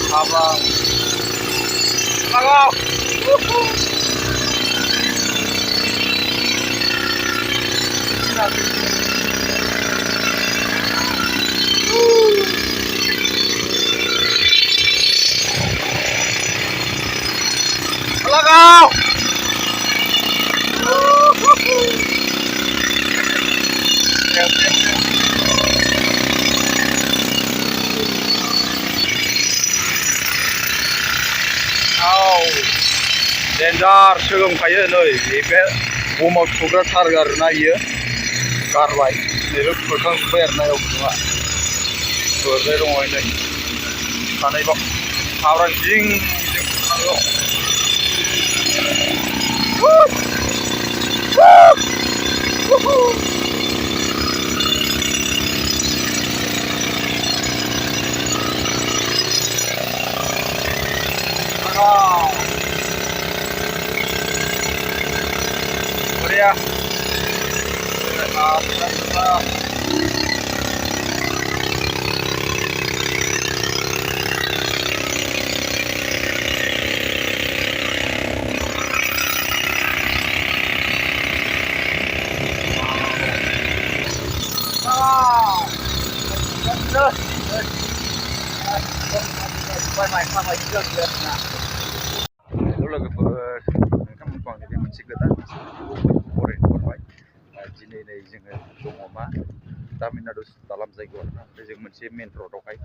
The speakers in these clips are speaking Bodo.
Abang. Abang. Halo kau. Danger सोगोमखायो नै बे बमाव थुग्रा थार आरोना इयो गारबाय नैबे खुरखांजोब्बाय आरोना इयाव गुदुङा खुरनाय दङ नै सानैबाव हाब्रां जिं जिं खुरनांगौ Korea. लोगोफोर नोंथांमोनखौ आं नैबे मोनसे गोदान बरायनो हरबाय दिनै नै जोङो दङ मा तामिलनाडु दालाम जायगायाव आरोना ओमफ्राय जों मोनसे मेन रडआवहाय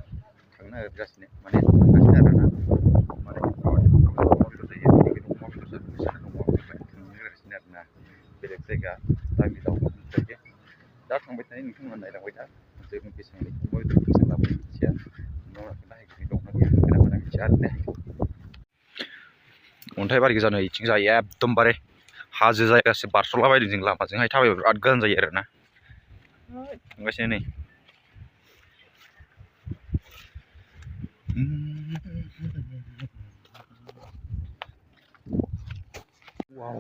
थांनो नागिरगासिनो माने थांगासिनो आरोना माने अमा बेदर जायो बेनिखायनो अमा बेदर जानो फैसा दङ ओमफ्राय थांनो नागिरगासिनो आरोना बेलेग जायगा तामिलाव ओमफ्राय दा थांबाय थानाय नोंथांमोना नायलांबाय था जों बेसेबां अमा बेदर बेसेबां लाबोयो मिथिया न'आव नायगिरनाय दंना गैया होनना मिथिया आरो ने अन्थाइबारि गोजानो इथिं जायो एकदमबारे हाजो जायगासो बारस'लाबायदों जों लामाजोंहाय थाबायबा बिराद गोजान जायो आरोना थांगासिनो नै वाव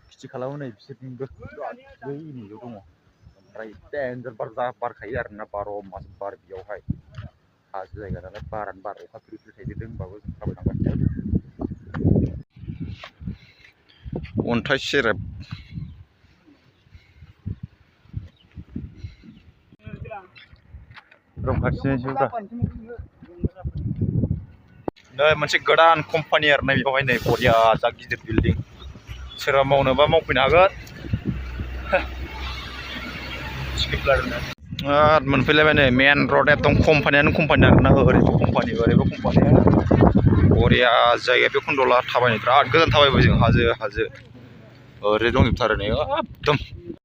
खिथि खालामो नै बिसोरनिबो बै नैयाव दङ ओमफ्राय देन्जार बारखायो आरोना 12 मास बार बेयावहाय हाजो जायगा नालाय बारानो बार अखा फ्रि फ्रि थाइदेरदों होनबाबो जों थाबायलांगासिनो अन्थाइ सेरेब नै मोनसे गोदान कम्पानि आरो ना बेवहाय नै बरिया जा गिदिर बिल्डिं सोरबा मावनोबा मावफैनो हागोन मोनफैलायबाय नै मेन रड एकदम कम्पानियानो कम्पानि आरोना ओरैबो कम्पानि ओरैबो कम्पानिया बरिया जायगा बे खन्दला थाबायनो बिराद गोजान थाबायबाय जों हाजो ओरै दंजोबथारो नै एकदम